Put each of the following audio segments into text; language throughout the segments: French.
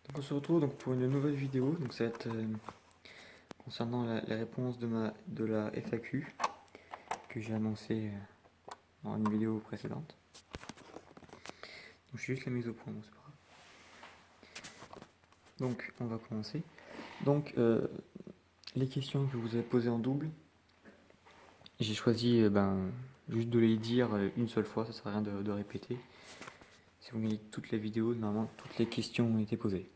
Donc on se retrouve donc pour une nouvelle vidéo. Donc ça va être concernant la réponse de la FAQ que j'ai annoncé dans une vidéo précédente. Donc je suis juste la mise au point, bon, c'est pas grave. Donc on va commencer. Donc les questions que vous avez posées en double, j'ai choisi juste de les dire une seule fois, ça sert à rien de répéter. Si vous regardez toutes les vidéos, normalement toutes les questions ont été posées.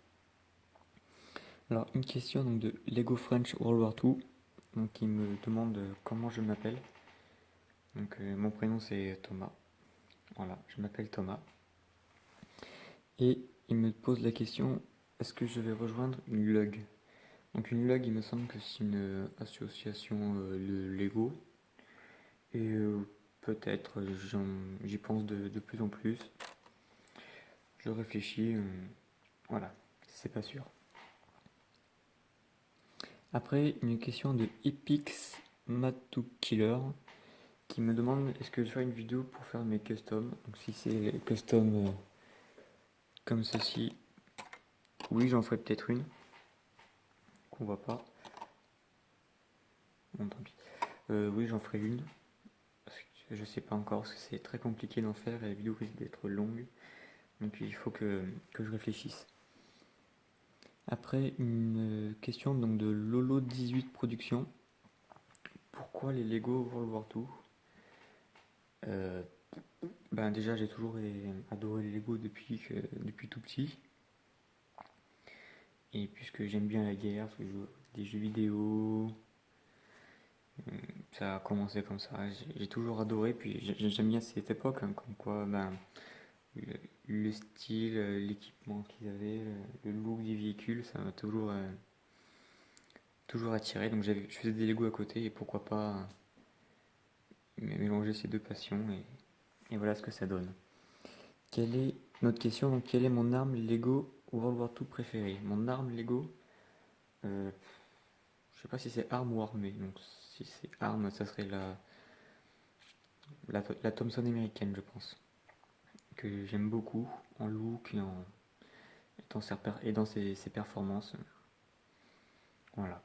Alors une question donc, de Lego French World War II, donc, qui me demande comment je m'appelle. Donc mon prénom c'est Thomas. Voilà, je m'appelle Thomas. Et il me pose la question, est-ce que je vais rejoindre une LUG? Donc une LUG, il me semble que c'est une association de Lego. Et peut-être, j'y pense de plus en plus. Je réfléchis, voilà, c'est pas sûr. Après, une question de Epix Matukiller qui me demande est-ce que je fais une vidéo pour faire mes customs. Donc si c'est custom comme ceci, oui, j'en ferai peut-être une qu'on voit pas. Bon, tant pis. Oui, j'en ferai une. Parce que je sais pas encore, parce que c'est très compliqué d'en faire et la vidéo risque d'être longue. Donc il faut que je réfléchisse. Après, une question donc, de Lolo18 Productions. Pourquoi les Lego World War II? Déjà, j'ai toujours adoré les Lego depuis tout petit. Et puisque j'aime bien la guerre, des jeux vidéo, ça a commencé comme ça. J'ai toujours adoré, puis j'aime bien cette époque, hein, comme quoi le, le style, l'équipement qu'ils avaient, le look des véhicules, ça m'a toujours attiré. Donc je faisais des Lego à côté et pourquoi pas mélanger ces deux passions et voilà ce que ça donne. Quelle est notre question? Donc quelle est mon arme Lego World War II préférée? Mon arme Lego, euh, je sais pas si c'est arme ou armée. Donc si c'est arme, ça serait la Thompson américaine, je pense, que j'aime beaucoup en look et dans ses performances. Voilà.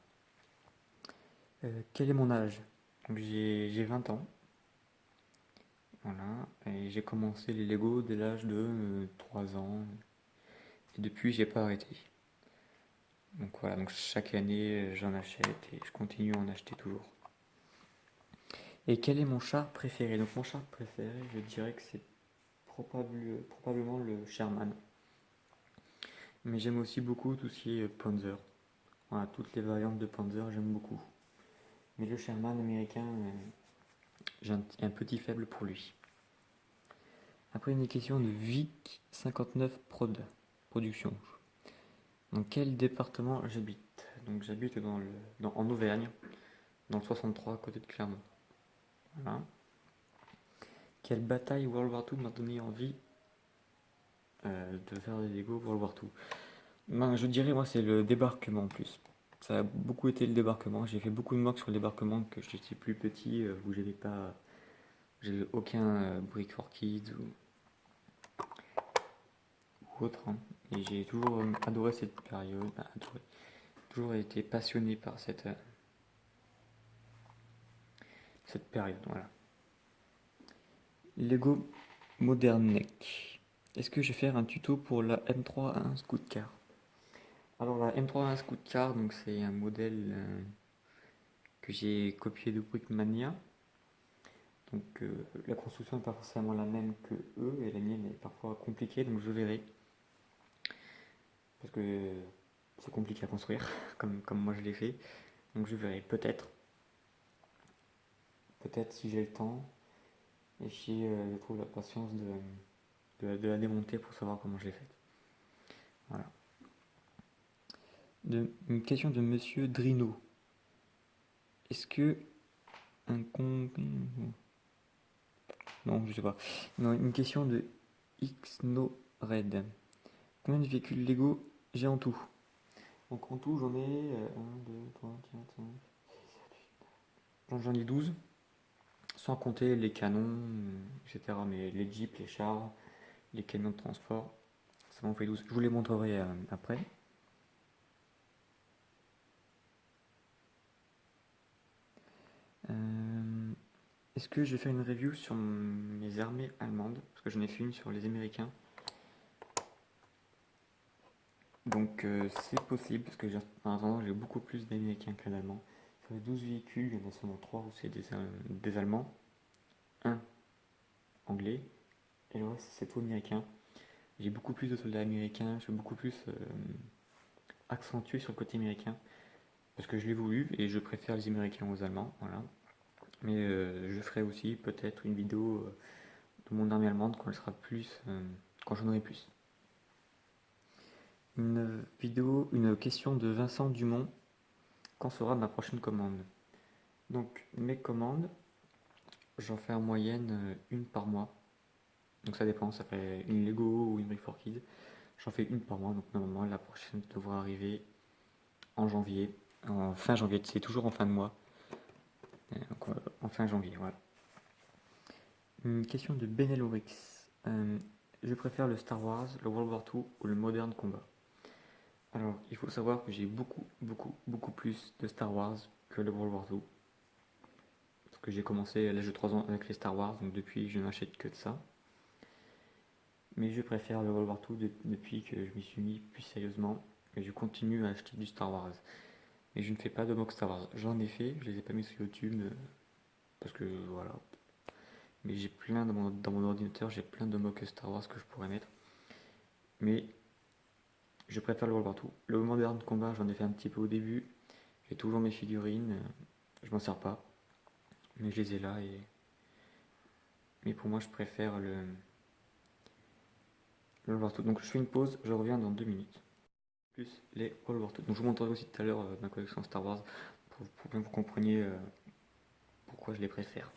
Quel est mon âge? Donc j'ai 20 ans. Voilà. Et j'ai commencé les Lego dès l'âge de 3 ans. Et depuis, j'ai pas arrêté. Donc voilà, donc chaque année, j'en achète et je continue à en acheter toujours. Et quel est mon char préféré? Donc mon char préféré, je dirais que c'est probablement le Sherman. Mais j'aime aussi beaucoup tout ce qui est Panzer. Voilà, toutes les variantes de Panzer, j'aime beaucoup. Mais le Sherman américain, j'ai un petit faible pour lui. Après, une question de Vic59 Production. Dans quel département j'habite? Donc j'habite en Auvergne, dans le 63 à côté de Clermont. Voilà. Quelle bataille World War II m'a donné envie de faire des Lego World War II? Je dirais moi c'est le débarquement en plus. Ça a beaucoup été le débarquement. J'ai fait beaucoup de mocks sur le débarquement que j'étais plus petit, où j'avais aucun Brick for Kids ou autre, hein. Et j'ai toujours adoré cette période, toujours été passionné par cette période. Voilà. Lego Modern Neck. Est-ce que je vais faire un tuto pour la M3A1 Scout Car? Alors la M3A1 Scout Car, donc c'est un modèle que j'ai copié de Brickmania. Donc la construction n'est pas forcément la même que eux et la mienne est parfois compliquée, donc je verrai. Parce que c'est compliqué à construire, comme moi je l'ai fait. Donc je verrai peut-être si j'ai le temps et si je trouve la patience de la démonter pour savoir comment je l'ai faite. Voilà. Une question de Monsieur Drino. Est-ce que un con... Non, je sais pas. Non, une question de XNoRed. Combien de véhicules Lego j'ai en tout? Donc en tout, j'en ai 1, 2, 3, 4, 5, 6, 7, 8. J'en ai 12, sans compter les canons, etc. Mais les jeeps, les chars, les camions de transport, ça m'en fait 12. Je vous les montrerai après. Est-ce que je vais faire une review sur mes armées allemandes? Parce que j'en ai fait une sur les Américains. Donc c'est possible, parce que en attendant, j'ai beaucoup plus d'Américains que d'Allemands. Sur les 12 véhicules, il y en a seulement 3 où c'est des Allemands, un anglais, et le reste c'est tout américain. J'ai beaucoup plus de soldats américains, je suis beaucoup plus accentué sur le côté américain, parce que je l'ai voulu, et je préfère les Américains aux Allemands, voilà. Mais je ferai aussi peut-être une vidéo de mon armée allemande quand elle sera plus, quand j'en aurai plus. Une question de Vincent Dumont. Quand sera ma prochaine commande? Donc mes commandes, j'en fais en moyenne une par mois. Donc ça dépend, ça fait une Lego ou une Brick for Kids. J'en fais une par mois, donc normalement la prochaine devra arriver en janvier. En fin janvier, c'est toujours en fin de mois. Donc, en fin janvier, voilà. Une question de Benelorix. Je préfère le Star Wars, le World War II ou le Modern Combat? Alors, il faut savoir que j'ai beaucoup plus de Star Wars que le World War II. Parce que j'ai commencé à l'âge de 3 ans avec les Star Wars, donc depuis je n'achète que de ça. Mais je préfère le World War II depuis que je m'y suis mis plus sérieusement. Et je continue à acheter du Star Wars. Mais je ne fais pas de mock Star Wars. J'en ai fait, je les ai pas mis sur YouTube parce que voilà. Mais j'ai plein dans mon ordinateur, j'ai plein de mocks Star Wars que je pourrais mettre. Mais je préfère le World War II. Le Modern Combat, j'en ai fait un petit peu au début. J'ai toujours mes figurines. Je m'en sers pas. Mais je les ai là. Mais pour moi, je préfère le World War II. Donc je fais une pause, je reviens dans 2 minutes. Plus les World War II. Donc je vous montrerai aussi tout à l'heure ma collection Star Wars pour bien que vous compreniez pourquoi je les préfère.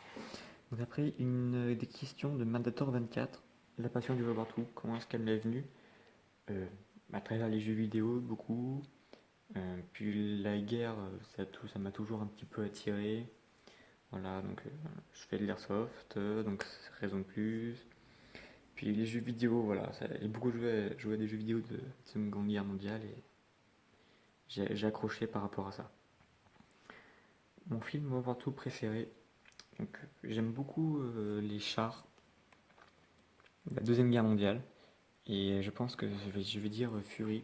Donc après, des questions de Mandator24. La passion du World War II, comment est-ce qu'elle m'est venue? À travers les jeux vidéo, beaucoup. Puis la guerre, ça m'a toujours un petit peu attiré. Voilà, donc je fais de l'airsoft, donc c'est raison de plus. Puis les jeux vidéo, voilà, j'ai beaucoup joué à des jeux vidéo de Seconde Guerre mondiale et j'ai accroché par rapport à ça. Mon film World War II préféré, donc j'aime beaucoup les chars de la Deuxième Guerre mondiale et je pense que je vais dire Fury.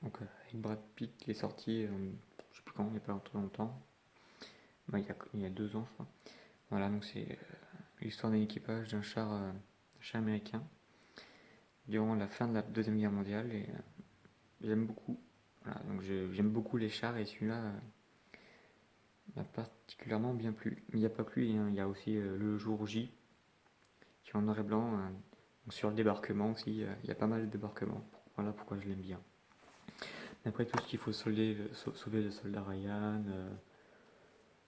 Donc avec Brad Pitt qui est sorti, je sais plus quand, il n'y a pas trop longtemps, il y a 2 ans je crois. Voilà, donc c'est l'histoire d'un équipage d'un char américain durant la fin de la Deuxième Guerre mondiale et j'aime beaucoup. Voilà, donc j'aime beaucoup les chars et celui-là m'a particulièrement bien plu. Mais il n'y a pas que lui, hein, il y a aussi le jour J qui est en noir et blanc. Donc sur le débarquement aussi, il y a pas mal de débarquements. Voilà pourquoi je l'aime bien. Après tout ce qu'il faut sauver le soldat Ryan,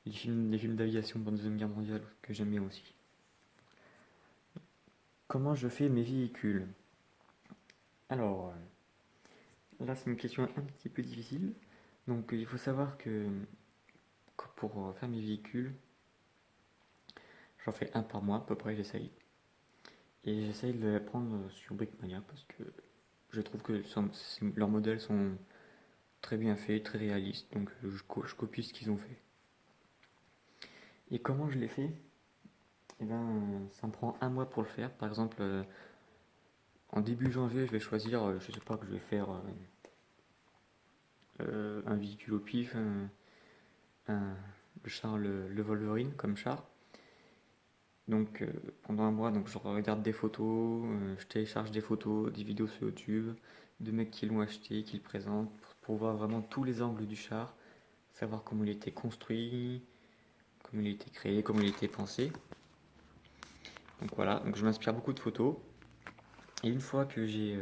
les films d'aviation pendant la Deuxième Guerre mondiale que j'aime bien aussi. Comment je fais mes véhicules? Alors, là c'est une question un petit peu difficile. Donc il faut savoir que pour faire mes véhicules, j'en fais un par mois à peu près, j'essaye. Et j'essaye de les prendre sur Brickmania parce que je trouve que leurs modèles sont très bien faits, très réalistes. Donc je copie ce qu'ils ont fait. Et comment je les fais? Eh ben, ça me prend un mois pour le faire. Par exemple, en début janvier, je vais choisir, je sais pas, que je vais faire un véhicule au pif, le char, le Wolverine comme char. Donc pendant un mois, donc je regarde des photos, je télécharge des photos, des vidéos sur YouTube, de mecs qui l'ont acheté, qui le présentent, pour voir vraiment tous les angles du char, savoir comment il était construit, comment il était créé, comment il était pensé. Donc voilà, donc je m'inspire beaucoup de photos. Et une fois que j'ai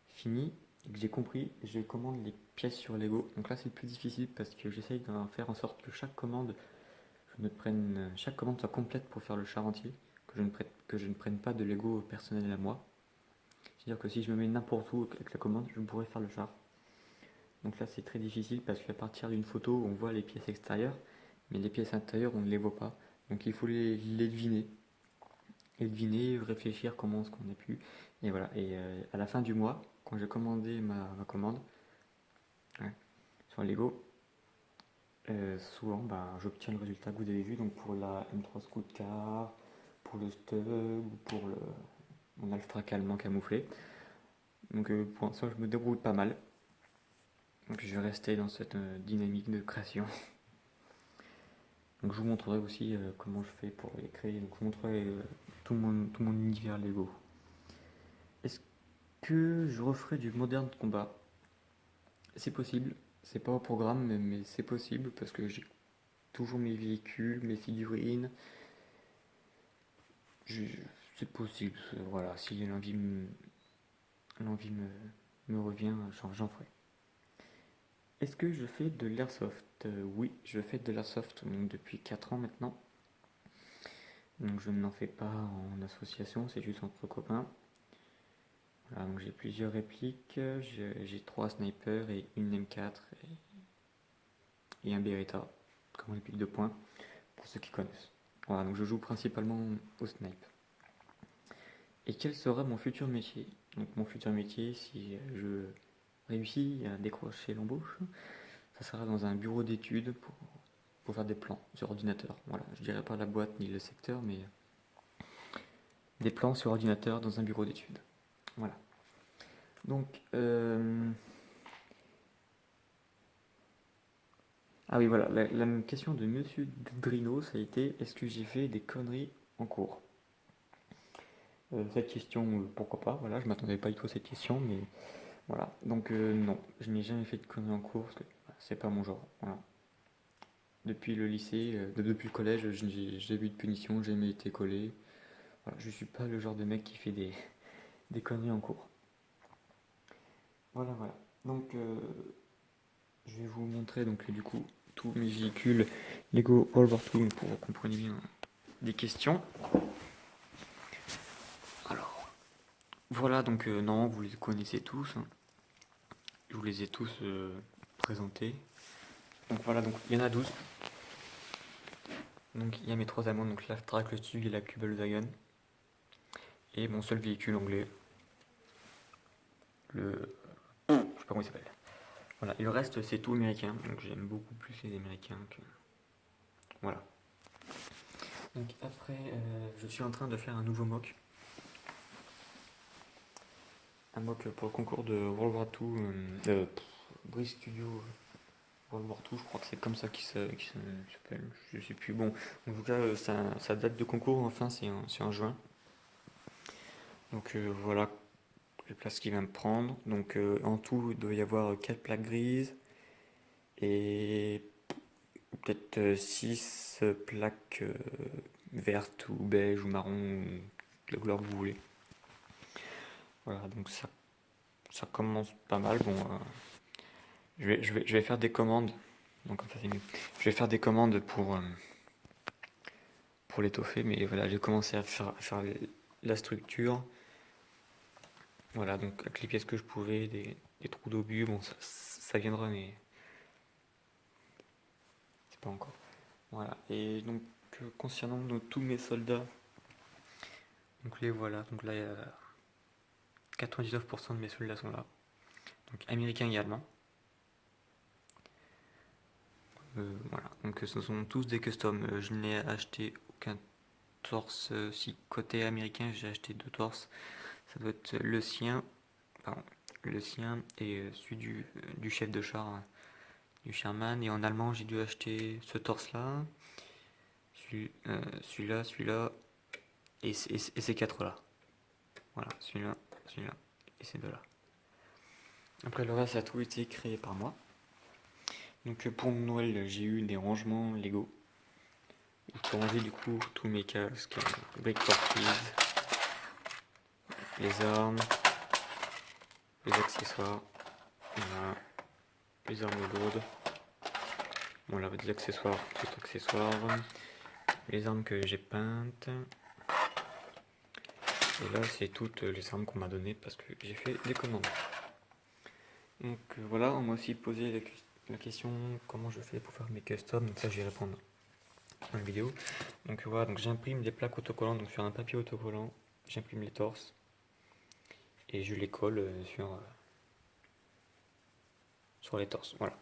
fini et que j'ai compris, je commande les pièces sur Lego. Donc là c'est le plus difficile parce que j'essaye d'en faire en sorte que chaque commande soit complète pour faire le char entier, que je ne prenne pas de Lego personnel à moi. C'est-à-dire que si je me mets n'importe où avec la commande, je pourrais faire le char. Donc là c'est très difficile parce qu'à partir d'une photo on voit les pièces extérieures, mais les pièces intérieures on ne les voit pas. Donc il faut les deviner. Et deviner, réfléchir comment est-ce qu'on a pu. Et voilà, et à la fin du mois, quand j'ai commandé ma commande, ouais, sur Lego, souvent j'obtiens le résultat que vous avez vu, donc pour la M3 Scootcar, pour le Stug ou pour mon Alpha allemand camouflé. Donc pour l'instant je me débrouille pas mal. Donc je vais rester dans cette dynamique de création. Donc je vous montrerai aussi comment je fais pour les créer. Donc je vous montrerai tout mon univers Lego. Est-ce que je referai du moderne combat? C'est possible. C'est pas au programme, mais c'est possible parce que j'ai toujours mes véhicules, mes figurines. C'est possible. Voilà, si l'envie me revient, j'en ferai. Est-ce que je fais de l'airsoft? Oui, je fais de l'airsoft depuis 4 ans maintenant. Donc je n'en fais pas en association, c'est juste entre copains. Voilà, donc j'ai plusieurs répliques, j'ai 3 snipers et une M4 et un Beretta comme réplique de points pour ceux qui connaissent. Voilà, donc je joue principalement au snipe. Et quel sera mon futur métier? Donc mon futur métier, si je réussis à décrocher l'embauche, ça sera dans un bureau d'études pour faire des plans sur ordinateur. Voilà, je dirais pas la boîte ni le secteur, mais des plans sur ordinateur dans un bureau d'études. Voilà. Donc, ah oui, voilà, la question de Monsieur Drino, ça a été est-ce que j'ai fait des conneries en cours? Cette question, pourquoi pas, voilà, je m'attendais pas du tout à cette question, mais voilà. Donc, non, je n'ai jamais fait de conneries en cours, parce que c'est pas mon genre. Voilà. Depuis le lycée, depuis le collège, j'ai eu de punition, j'ai jamais été collé. Voilà, je suis pas le genre de mec qui fait des conneries en cours. Voilà, voilà. Donc, je vais vous montrer donc du coup tous mes véhicules Lego World War II pour que vous compreniez bien des questions. Alors, voilà, donc non, vous les connaissez tous, hein. Je vous les ai tous présentés. Donc voilà, donc il y en a 12. Donc il y a mes 3 allemands, donc la Strak, le Stug et la Kubelwagen. Et mon seul véhicule anglais, le... je sais pas comment il s'appelle. Voilà, et le reste c'est tout américain, donc j'aime beaucoup plus les américains que... Voilà. Donc après, je suis en train de faire un nouveau mock. Un mock pour le concours de World War II, Breeze Studio World War II, je crois que c'est comme ça qu'il s'appelle, je sais plus. Bon, en tout cas, sa date de concours, enfin, c'est en juin. Donc voilà les places qu'il va me prendre. Donc en tout, il doit y avoir 4 plaques grises et peut-être 6 plaques vertes ou beige ou marron, ou la couleur que vous voulez. Voilà, donc ça commence pas mal. Bon, je vais faire des commandes. Donc comme ça c'est mieux. Je vais faire des commandes pour l'étoffer, mais voilà, j'ai commencé à faire la structure. Voilà, donc avec les pièces que je pouvais, des trous d'obus, bon ça viendra, mais c'est pas encore. Voilà, et donc concernant tous mes soldats, donc les voilà, donc là 99% de mes soldats sont là. Donc américains et allemands. Voilà, donc ce sont tous des customs. Je n'ai acheté aucun torse. Si côté américain j'ai acheté 2 torses, ça doit être le sien, pardon, le sien et celui du chef de char, du Sherman. Et en allemand j'ai dû acheter ce torse là, celui-là, celui-là et ces 4 là. Voilà, celui-là, celui-là et ces 2 là. Après le reste ça a tout été créé par moi. Donc pour Noël j'ai eu des rangements Lego. Je peux ranger du coup tous mes casques, briques portives, les armes, les accessoires, voilà, les armes lourdes. Bon là des accessoires, tout accessoires, les armes que j'ai peintes. Et là c'est toutes les armes qu'on m'a données parce que j'ai fait des commandes. Donc voilà, on m'a aussi posé la question comment je fais pour faire mes customs, donc ça je vais répondre dans la vidéo. Donc voilà, donc j'imprime des plaques autocollantes, donc sur un papier autocollant, j'imprime les torses. et je les colle sur les torses. Voilà.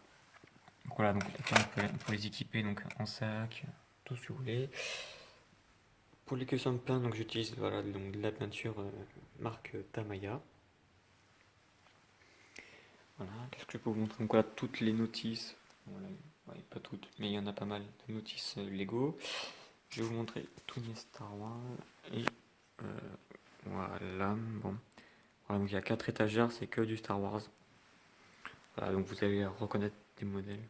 Donc voilà, donc on peut les équiper donc en sac, tout ce que vous voulez. Pour les caissons de pain, donc j'utilise voilà, donc de la peinture marque Tamaya. Voilà, qu'est-ce que je peux vous montrer? Donc voilà, toutes les notices, voilà, ouais, pas toutes, mais il y en a pas mal de notices Lego. Je vais vous montrer tous mes Star Wars et voilà, bon. Voilà, donc il y a 4 étagères, c'est que du Star Wars. Voilà, donc vous allez reconnaître des modèles.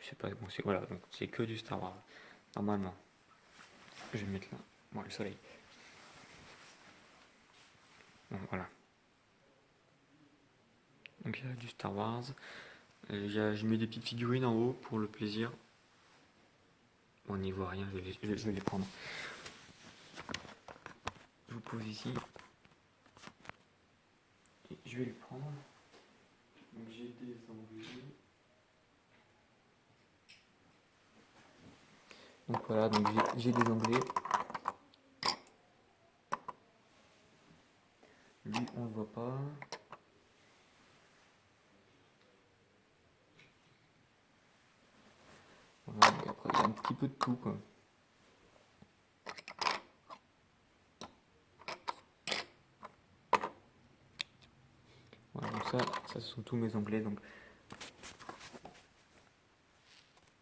Je sais pas, bon, voilà, donc c'est que du Star Wars. Normalement, je vais mettre là, bon, le soleil. Bon, voilà. Donc il y a du Star Wars. Je mets des petites figurines en haut pour le plaisir. Bon, on n'y voit rien, je vais les prendre. Je vous pose ici. Et je vais les prendre. Donc j'ai des onglets. Donc voilà, donc j'ai des onglets. Lui, on le voit pas. Voilà, donc après, il y a un petit peu de tout, quoi. Voilà, donc ça ce sont tous mes onglets. Donc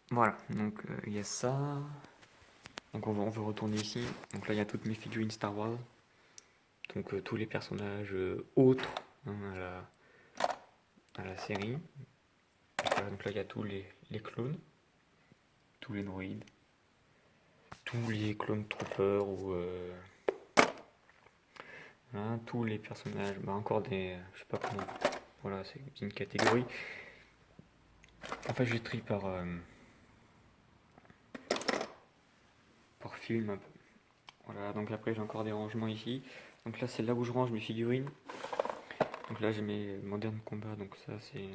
voilà, donc il y a ça. Donc on va retourner ici. Donc là, il y a toutes mes figurines Star Wars. Donc tous les personnages autres hein, à la série. Voilà, donc là, il y a tous les clones, tous les droïdes, tous les clone troopers ou voilà, tous les personnages, bah encore des, je sais pas comment, voilà, c'est une catégorie. En fait, je trie par film un peu. Voilà, donc après j'ai encore des rangements ici. Donc là, c'est là où je range mes figurines. Donc là, j'ai mes modernes combats, donc ça c'est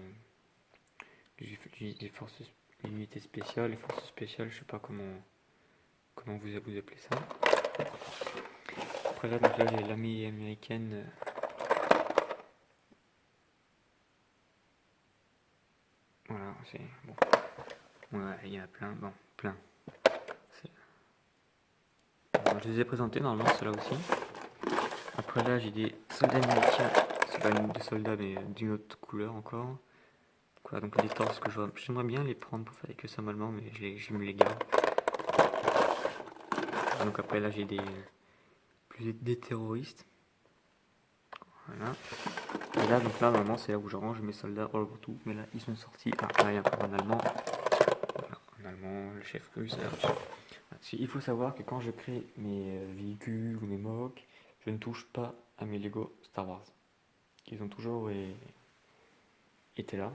les forces, les unités spéciales, les forces spéciales, je sais pas comment vous appelez ça. Après là, donc là, j'ai l'armée américaine. Voilà, c'est bon. Ouais, il y en a plein, bon, plein. Bon, je les ai présentés normalement, ceux-là aussi. Après là, j'ai des soldats américains. C'est pas des soldats, mais d'une autre couleur encore. Voilà, donc les torses que j'aimerais bien les prendre pour faire que ça allemand, mais je me les garde. Donc après là, j'ai des terroristes. Voilà. Et là, donc là, normalement, c'est là où je range mes soldats all over tout. Mais là, ils sont sortis. Ah, là, il y a encore en allemand. Voilà, en allemand, le chef russe. Il faut savoir que quand je crée mes véhicules ou mes moques, je ne touche pas à mes Lego Star Wars. Ils ont toujours été là.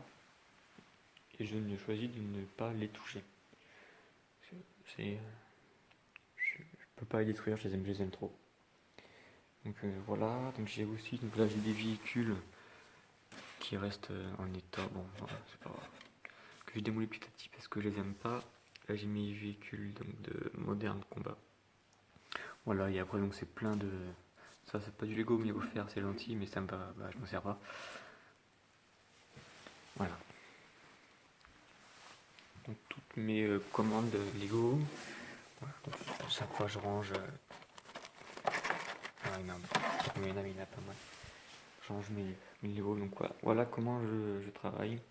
Et je ne choisis de ne pas les toucher. Je peux pas les détruire, je les aime trop. Donc voilà, donc j'ai aussi, donc là j'ai des véhicules qui restent en état, bon, voilà, c'est pas grave, que je démolis petit à petit parce que je les aime pas. Là j'ai mes véhicules donc, de moderne combat. Voilà, et après donc c'est plein de, ça c'est pas du Lego mais offert, c'est gentil, mais ça me va, bah, je m'en sers pas. Voilà. Donc toutes mes commandes Lego, voilà, donc chaque fois je range. Ah, il y en a pas mal. Je range mes Lego, donc voilà comment je travaille.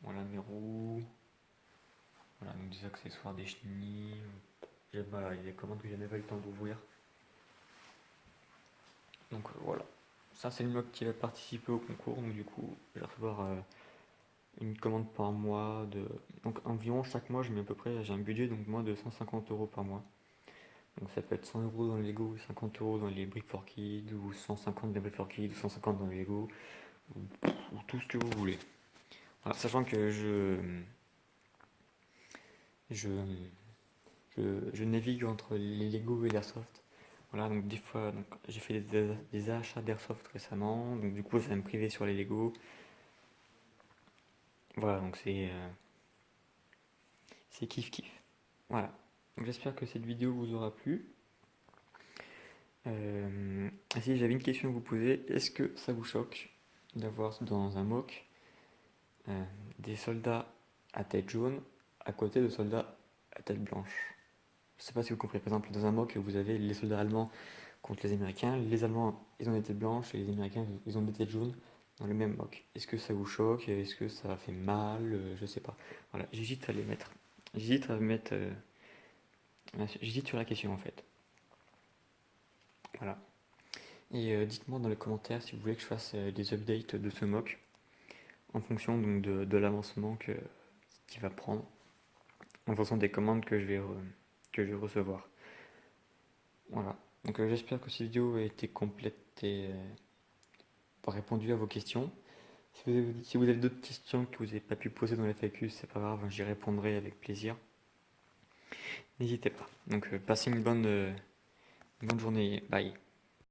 Voilà mes roues. Voilà, donc des accessoires, des chenilles. Il y a des commandes que je n'avais pas eu le temps d'ouvrir. Donc voilà. Ça, c'est le mec qui va participer au concours. Donc du coup, je vais recevoir une commande par mois. Donc environ chaque mois, je mets à peu près, j'ai un budget donc moi de 150 € par mois. Donc ça peut être 100 € dans les Lego, 50 € dans les Brick for Kids, ou 150 dans les Brick for Kids, ou 150 dans les Lego, ou tout ce que vous voulez. Voilà, sachant que je, je navigue entre les Lego et l'Airsoft. Voilà, donc des fois, donc, j'ai fait des achats d'Airsoft récemment, donc du coup, ça va me priver sur les Lego. Voilà, donc c'est kiff kiff. Voilà. Donc j'espère que cette vidéo vous aura plu. Si j'avais une question à vous poser, est-ce que ça vous choque d'avoir dans un mock euh, des soldats à tête jaune à côté de soldats à tête blanche? Je sais pas si vous comprenez. Par exemple, dans un mock, vous avez les soldats allemands contre les Américains. Les Allemands, ils ont des têtes blanches et les Américains, ils ont des têtes jaunes dans le même mock. Est-ce que ça vous choque? Est-ce que ça fait mal? Je sais pas. Voilà, j'hésite à les mettre. J'hésite à mettre. J'hésite sur la question en fait. Voilà. Et dites-moi dans les commentaires si vous voulez que je fasse des updates de ce mock en fonction donc, de l'avancement qu'il va prendre, en fonction des commandes que je vais recevoir. Voilà. Donc j'espère que cette vidéo a été complète et répondu à vos questions. Si vous avez d'autres questions que vous n'avez pas pu poser dans les FAQ, c'est pas grave, j'y répondrai avec plaisir. N'hésitez pas. Donc passez une bonne journée. Bye.